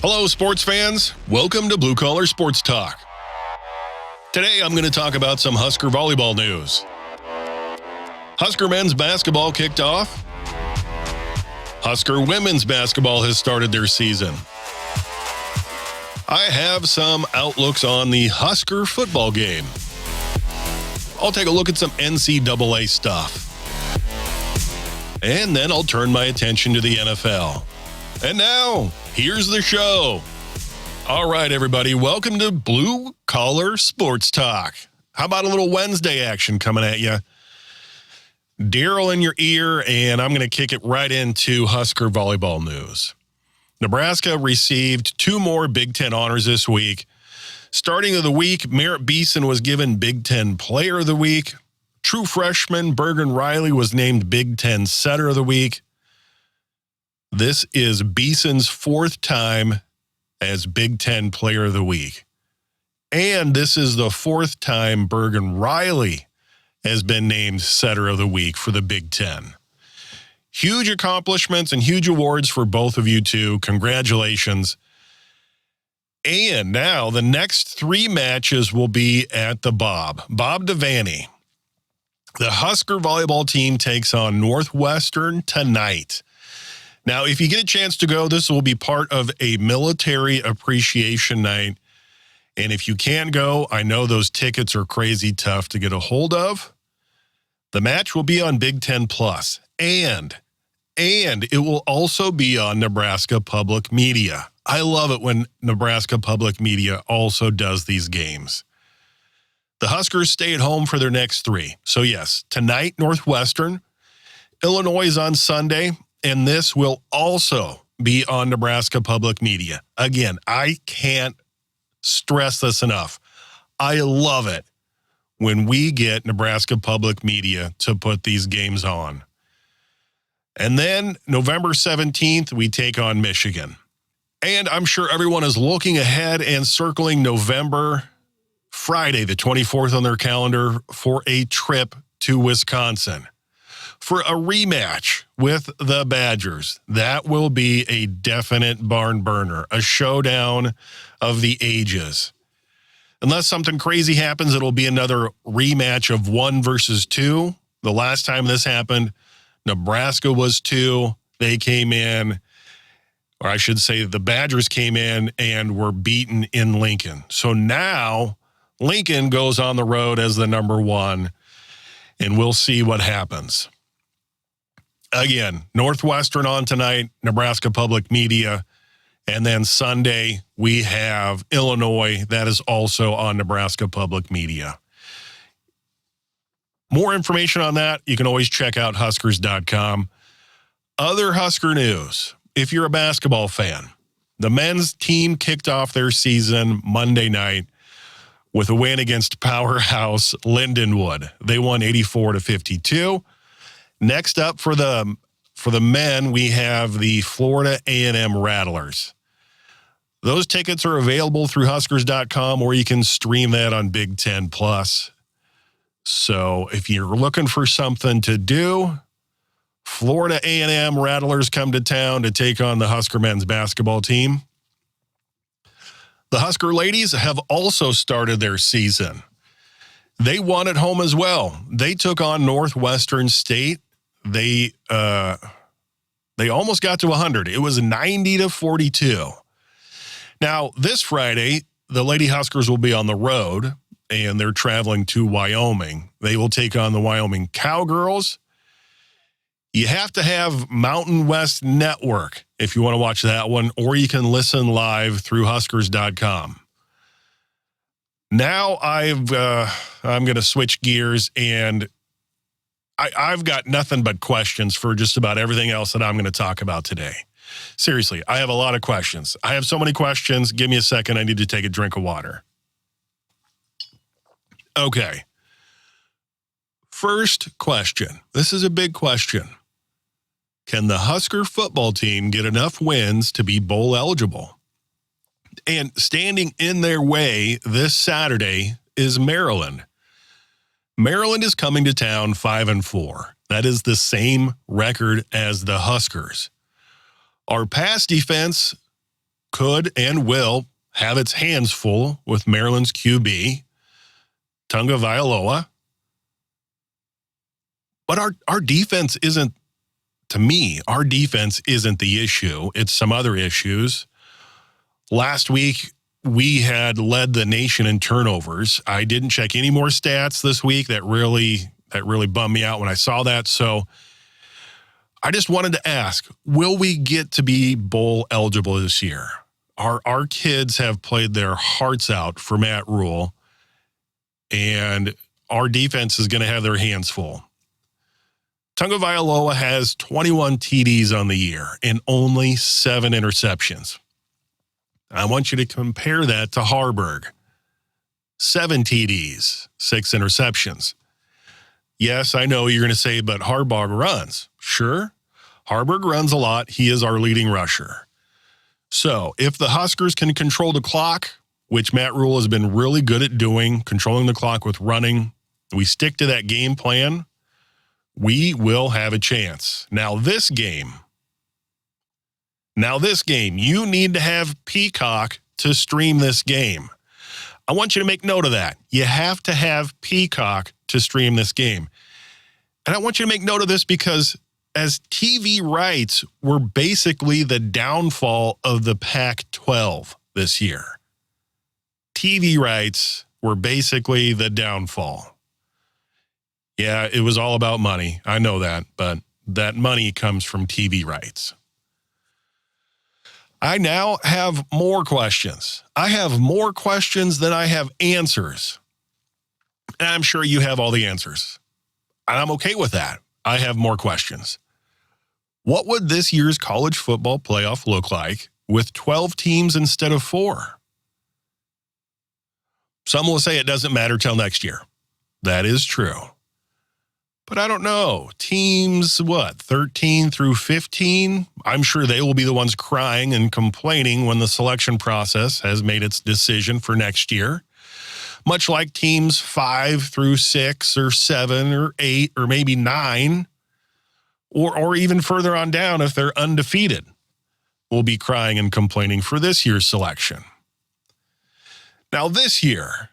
Hello, sports fans. Welcome to Blue Collar Sports Talk. Today, I'm going to talk about some Husker volleyball news. Husker men's basketball kicked off. Husker women's basketball has started their season. I have some outlooks on the Husker football game. I'll take a look at some NCAA stuff. And then I'll turn my attention to the NFL. And now, here's the show. All right, everybody, welcome to Blue Collar Sports Talk. How about a little Wednesday action coming at you? Daryl in your ear, and I'm going to kick it right into Husker volleyball news. Nebraska received 2 more Big Ten honors this week. Starting of the week, Merritt Beeson was given Big Ten Player of the Week. True freshman Bergen Riley was named Big Ten Setter of the Week. This is Beeson's 4th time as Big Ten Player of the Week. And this is the 4th time Bergen Riley has been named Setter of the Week for the Big Ten. Huge accomplishments and huge awards for both of you two. Congratulations. And now the next 3 matches will be at the Bob Devaney. The Husker volleyball team takes on Northwestern tonight. Now, if you get a chance to go, this will be part of a military appreciation night. And if you can't go, I know those tickets are crazy tough to get a hold of. The match will be on Big Ten Plus, and it will also be on Nebraska Public Media. I love it when Nebraska Public Media also does these games. The Huskers stay at home for their next 3. So yes, tonight, Northwestern. Illinois is on Sunday. And this will also be on Nebraska Public Media. Again, I can't stress this enough. I love it when we get Nebraska Public Media to put these games on. And then November 17th, we take on Michigan. And I'm sure everyone is looking ahead and circling November, Friday, the 24th on their calendar for a trip to Wisconsin for a rematch with the Badgers. That will be a definite barn burner, a showdown of the ages. Unless something crazy happens, it'll be another rematch of 1 versus 2. The last time this happened, Nebraska was 2. They came in, or I should say the Badgers came in and were beaten in Lincoln. So now Lincoln goes on the road as the number 1, and we'll see what happens. Again, Northwestern on tonight, Nebraska Public Media, and then Sunday we have Illinois. That is also on Nebraska Public Media. More information on that, you can always check out Huskers.com. Other Husker news, if you're a basketball fan, the men's team kicked off their season Monday night with a win against powerhouse Lindenwood. They won 84-52. Next up for the men, we have the Florida A&M Rattlers. Those tickets are available through Huskers.com, or you can stream that on Big Ten Plus. So if you're looking for something to do, Florida A&M Rattlers come to town to take on the Husker men's basketball team. The Husker ladies have also started their season. They won at home as well. They took on Northwestern State. They almost got to 100. It was 90-42. Now, this Friday, the Lady Huskers will be on the road, and they're traveling to Wyoming. They will take on the Wyoming Cowgirls. You have to have Mountain West Network if you want to watch that one, or you can listen live through Huskers.com. Now I'm going to switch gears, and I've got nothing but questions for just about everything else that I'm going to talk about today. Seriously, I have a lot of questions. I have so many questions. Give me a second. I need to take a drink of water. Okay. First question. This is a big question. Can the Husker football team get enough wins to be bowl eligible? And standing in their way this Saturday is Maryland. Maryland is coming to town 5-4. That is the same record as the Huskers. Our pass defense could and will have its hands full with Maryland's QB, Tunga Vailoa. But our defense isn't, to me, our defense isn't the issue. It's some other issues. Last week, we had led the nation in turnovers. I didn't check any more stats this week. That really bummed me out when I saw that. So I just wanted to ask, will we get to be bowl eligible this year? Our kids have played their hearts out for Matt Rule, and our defense is going to have their hands full. Tunga Vailoa has 21 TDs on the year and only 7 interceptions. I want you to compare that to Harburg. 7 TDs, 6 interceptions. Yes, I know you're going to say, but Harburg runs. Sure, Harburg runs a lot. He is our leading rusher. So if the Huskers can control the clock, which Matt Rule has been really good at doing, controlling the clock with running, we stick to that game plan, we will have a chance. Now this game, you need to have Peacock to stream this game. I want you to make note of that. You have to have Peacock to stream this game. And I want you to make note of this because as TV rights were basically the downfall of the Pac-12 this year. TV rights were basically the downfall. Yeah, it was all about money. I know that, but that money comes from TV rights. I now have more questions. I have more questions than I have answers. And I'm sure you have all the answers. And I'm okay with that. I have more questions. What would this year's college football playoff look like with 12 teams instead of 4? Some will say it doesn't matter till next year. That is true. But I don't know. Teams, 13 through 15? I'm sure they will be the ones crying and complaining when the selection process has made its decision for next year. Much like teams 5 through 6 or 7 or 8 or maybe 9, or even further on down if they're undefeated, will be crying and complaining for this year's selection. Now this year,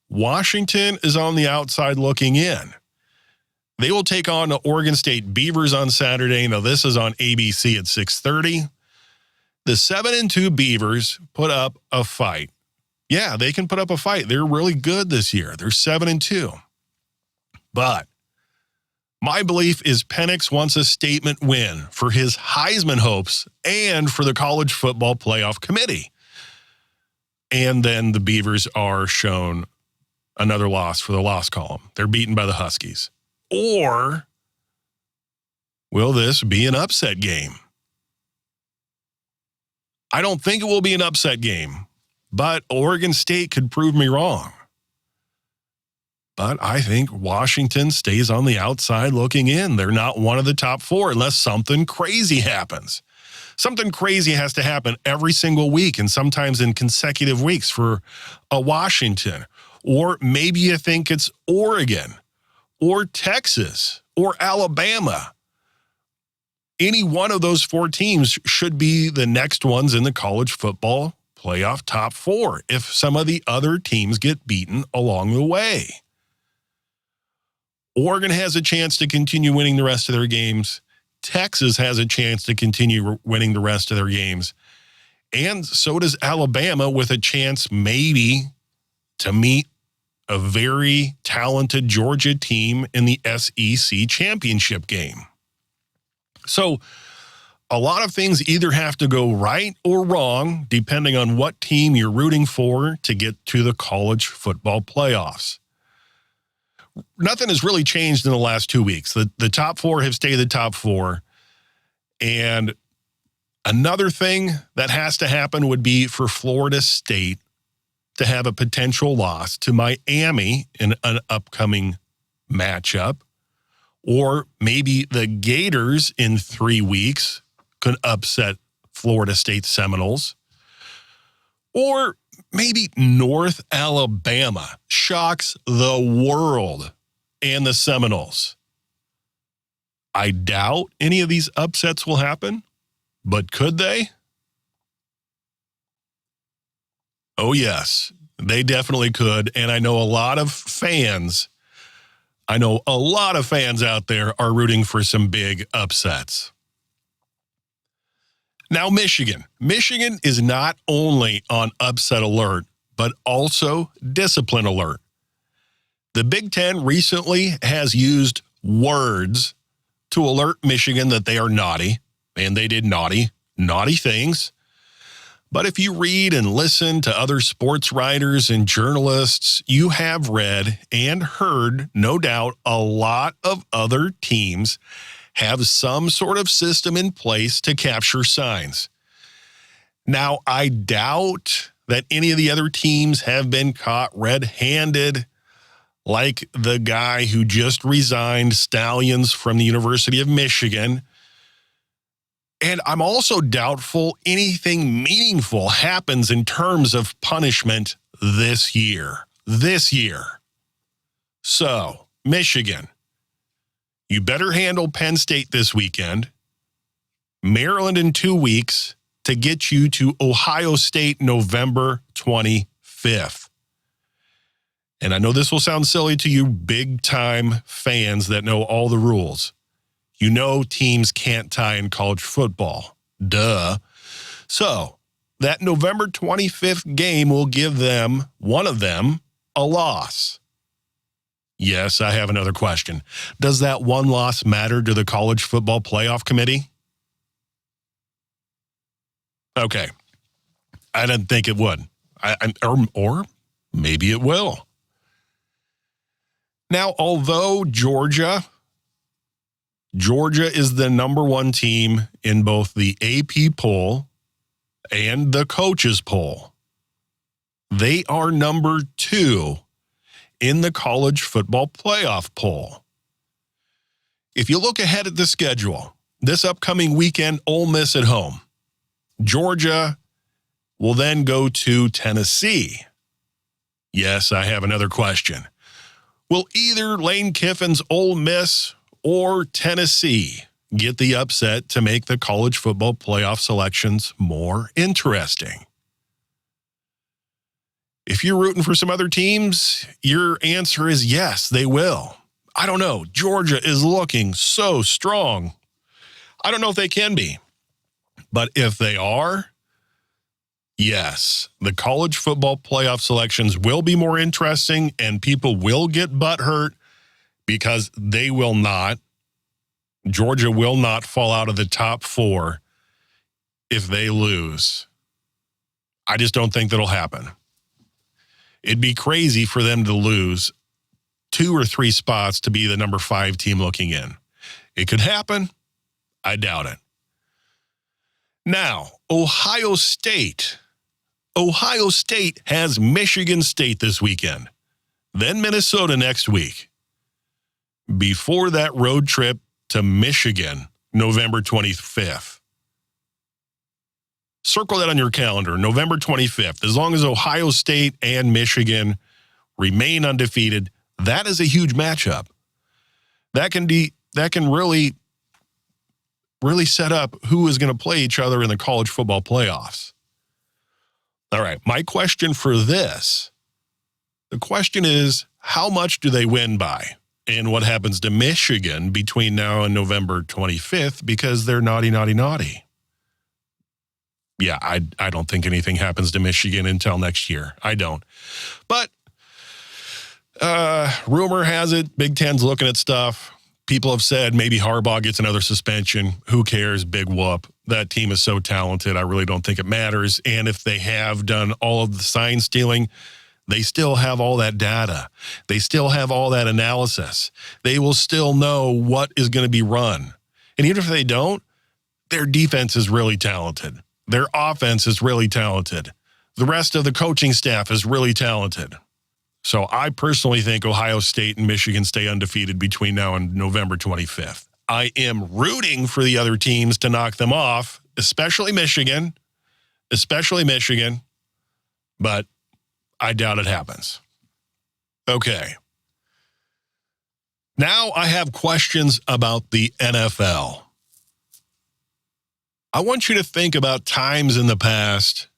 Washington is on the outside looking in. They will take on the Oregon State Beavers on Saturday. Now, this is on ABC at 6:30. The 7-2 Beavers put up a fight. Yeah, they can put up a fight. They're really good this year. They're 7-2. But my belief is Penix wants a statement win for his Heisman hopes and for the College Football Playoff Committee. And then the Beavers are shown another loss for the loss column. They're beaten by the Huskies. Or will this be an upset game? I don't think it will be an upset game, but Oregon State could prove me wrong. But I think Washington stays on the outside looking in. They're not one of the top 4 unless something crazy happens. Something crazy has to happen every single week and sometimes in consecutive weeks for a Washington. Or maybe you think it's Oregon or Texas or Alabama. Any one of those 4 teams should be the next ones in the college football playoff top 4 if some of the other teams get beaten along the way. Oregon has a chance to continue winning the rest of their games. Texas has a chance to continue winning the rest of their games. And so does Alabama, with a chance maybe to meet a very talented Georgia team in the SEC championship game. So a lot of things either have to go right or wrong, depending on what team you're rooting for to get to the college football playoffs. Nothing has really changed in the last 2 weeks. The top 4 have stayed the top 4. And another thing that has to happen would be for Florida State to have a potential loss to Miami in an upcoming matchup. Or maybe the Gators in 3 weeks could upset Florida State Seminoles. Or maybe North Alabama shocks the world and the Seminoles. I doubt any of these upsets will happen, but could they? Oh, yes, they definitely could. And I know a lot of fans out there are rooting for some big upsets. Now, Michigan. Michigan is not only on upset alert, but also discipline alert. The Big Ten recently has used words to alert Michigan that they are naughty, and they did naughty things. But if you read and listen to other sports writers and journalists, you have read and heard, no doubt, a lot of other teams have some sort of system in place to capture signs. Now, I doubt that any of the other teams have been caught red-handed like the guy who just resigned, Stallions from the University of Michigan. And I'm also doubtful anything meaningful happens in terms of punishment this year. So, Michigan, you better handle Penn State this weekend, Maryland in 2 weeks to get you to Ohio State November 25th. And I know this will sound silly to you big-time fans that know all the rules. You know teams can't tie in college football. Duh. So that November 25th game will give them, one of them, a loss. Yes, I have another question. Does that one loss matter to the College Football Playoff Committee? Okay. I didn't think it would. Or maybe it will. Now, although Georgia is the number one team in both the AP poll and the coaches poll, they are number 2 in the college football playoff poll. If you look ahead at the schedule, this upcoming weekend, Ole Miss at home. Georgia will then go to Tennessee. Yes, I have another question. Will either Lane Kiffin's Ole Miss or Tennessee get the upset to make the college football playoff selections more interesting? If you're rooting for some other teams, your answer is yes, they will. I don't know. Georgia is looking so strong. I don't know if they can be. But if they are, yes, the college football playoff selections will be more interesting and people will get butthurt because they will not. Georgia will not fall out of the top 4 if they lose. I just don't think that'll happen. It'd be crazy for them to lose 2 or 3 spots to be the number 5 team looking in. It could happen. I doubt it. Now, Ohio State. Ohio State has Michigan State this weekend, then Minnesota next week. Before that road trip to Michigan, November 25th. Circle that on your calendar, November 25th. As long as Ohio State and Michigan remain undefeated, that is a huge matchup. That can really set up who is going to play each other in the college football playoffs. All right, my question for this, the question is, how much do they win by? And what happens to Michigan between now and November 25th because they're naughty. Yeah, I don't think anything happens to Michigan until next year. I don't. But rumor has it, Big Ten's looking at stuff. People have said maybe Harbaugh gets another suspension. Who cares? Big whoop. That team is so talented. I really don't think it matters. And if they have done all of the sign stealing, they still have all that data. They still have all that analysis. They will still know what is going to be run. And even if they don't, their defense is really talented. Their offense is really talented. The rest of the coaching staff is really talented. So I personally think Ohio State and Michigan stay undefeated between now and November 25th. I am rooting for the other teams to knock them off, especially Michigan, but I doubt it happens. Okay. Now I have questions about the NFL. I want you to think about times in the past,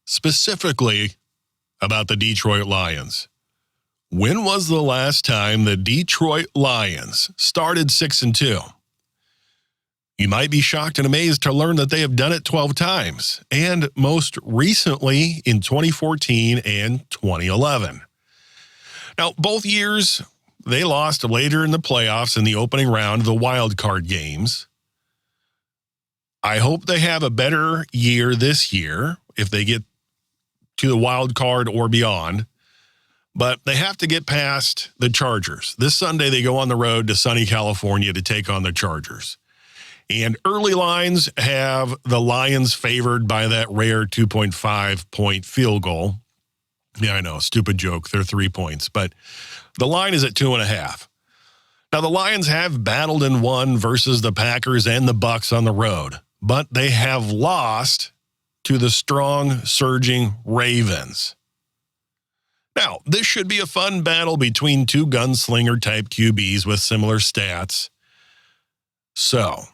specifically about the Detroit Lions. When was the last time the Detroit Lions started 6-2? You might be shocked and amazed to learn that they have done it 12 times, and most recently in 2014 and 2011. Now, both years, they lost later in the playoffs in the opening round of the wild card games. I hope they have a better year this year if they get to the wild card or beyond. But they have to get past the Chargers. This Sunday, they go on the road to sunny California to take on the Chargers. And early lines have the Lions favored by that rare 2.5-point field goal. Yeah, I know, stupid joke. They're 3 points. But the line is at 2.5. Now, the Lions have battled and won versus the Packers and the Bucs on the road. But they have lost to the strong, surging Ravens. Now, this should be a fun battle between two gunslinger-type QBs with similar stats. So,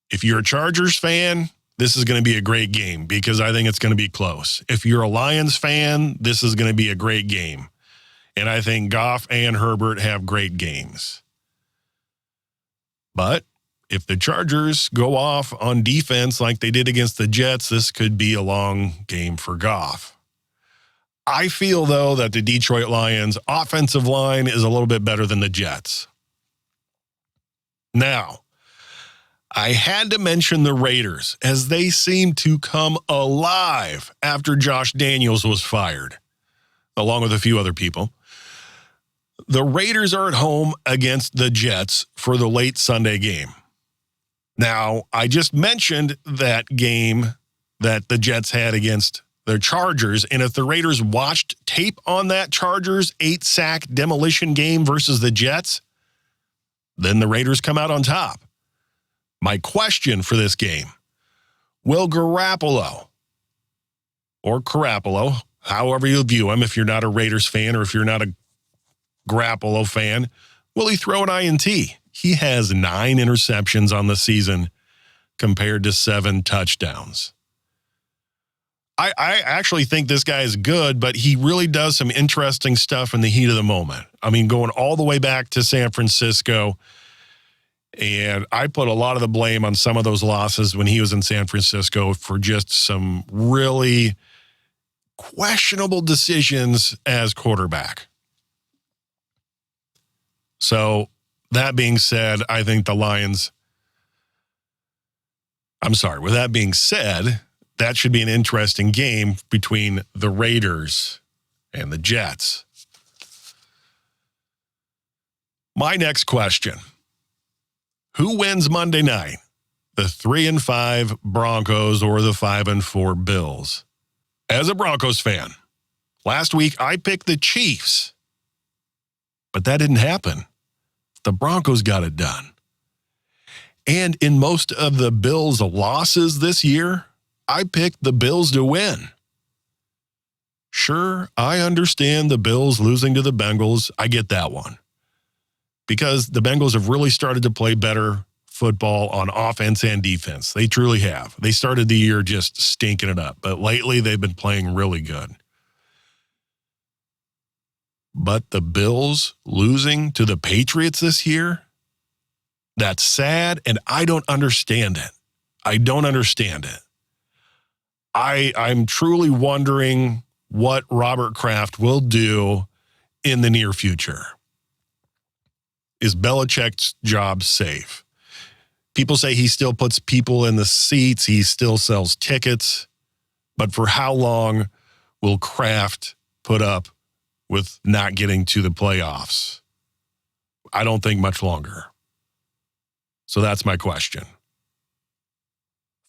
if you're a Chargers fan, this is going to be a great game because I think it's going to be close. If you're a Lions fan, this is going to be a great game. And I think Goff and Herbert have great games. But if the Chargers go off on defense like they did against the Jets, this could be a long game for Goff. I feel, though, that the Detroit Lions' offensive line is a little bit better than the Jets. Now, I had to mention the Raiders as they seem to come alive after Josh Daniels was fired, along with a few other people. The Raiders are at home against the Jets for the late Sunday game. Now, I just mentioned that game that the Jets had against the Chargers, and if the Raiders watched tape on that Chargers 8-sack demolition game versus the Jets, then the Raiders come out on top. My question for this game, will Garoppolo, or Carapolo, however you view him, if you're not a Raiders fan or if you're not a Garoppolo fan, will he throw an INT? He has 9 interceptions on the season compared to 7 touchdowns. I actually think this guy is good, but he really does some interesting stuff in the heat of the moment. I mean, going all the way back to San Francisco, and I put a lot of the blame on some of those losses when he was in San Francisco for just some really questionable decisions as quarterback. So, that being said, I think the Lions, with that being said, that should be an interesting game between the Raiders and the Jets. My next question. Who wins Monday night? The 3-5 Broncos or the 5-4 Bills? As a Broncos fan, last week I picked the Chiefs, but that didn't happen. The Broncos got it done. And in most of the Bills' losses this year, I picked the Bills to win. Sure, I understand the Bills losing to the Bengals. I get that one. Because the Bengals have really started to play better football on offense and defense. They truly have. They started the year just stinking it up, but lately they've been playing really good. But the Bills losing to the Patriots this year, that's sad, and I don't understand it. I don't understand it. I'm truly wondering what Robert Kraft will do in the near future. Is Belichick's job safe? People say he still puts people in the seats. He still sells tickets. But for how long will Kraft put up with not getting to the playoffs? I don't think much longer. So that's my question.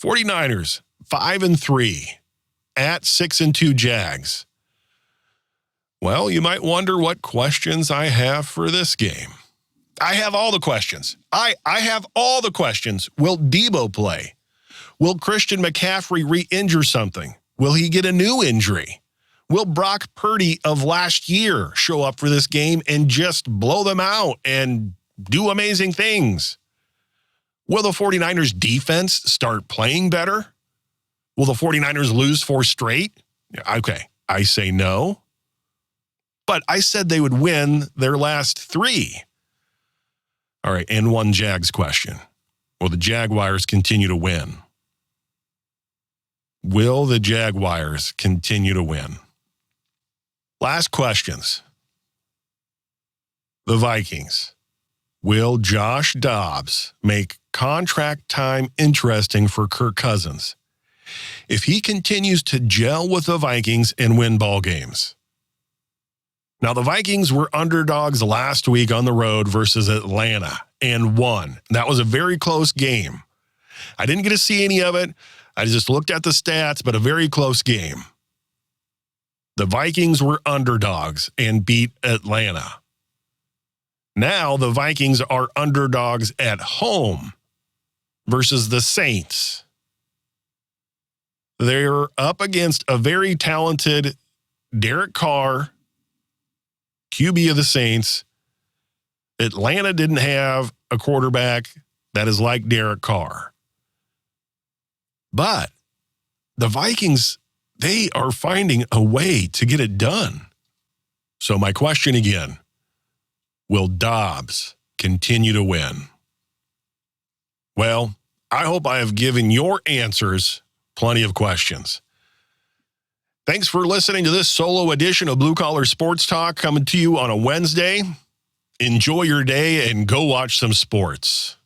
49ers, 5-3 at 6-2 Jags. Well, you might wonder what questions I have for this game. I have all the questions. I have all the questions. Will Debo play? Will Christian McCaffrey re-injure something? Will he get a new injury? Will Brock Purdy of last year show up for this game and just blow them out and do amazing things? Will the 49ers defense start playing better? Will the 49ers lose 4 straight? Okay, I say no. But I said they would win their last 3. All right, and one Jags question. Will the Jaguars continue to win? Will the Jaguars continue to win? Last questions. The Vikings. Will Josh Dobbs make contract time interesting for Kirk Cousins if he continues to gel with the Vikings and win ball games? Now, the Vikings were underdogs last week on the road versus Atlanta and won. That was a very close game. I didn't get to see any of it. I just looked at the stats, but a very close game. The Vikings were underdogs and beat Atlanta. Now the Vikings are underdogs at home versus the Saints. They're up against a very talented Derek Carr, QB of the Saints. Atlanta didn't have a quarterback that is like Derek Carr. But the Vikings, they are finding a way to get it done. So my question again, will Dobbs continue to win? Well, I hope I have given your answers plenty of questions. Thanks for listening to this solo edition of Blue Collar Sports Talk coming to you on a Wednesday. Enjoy your day and go watch some sports.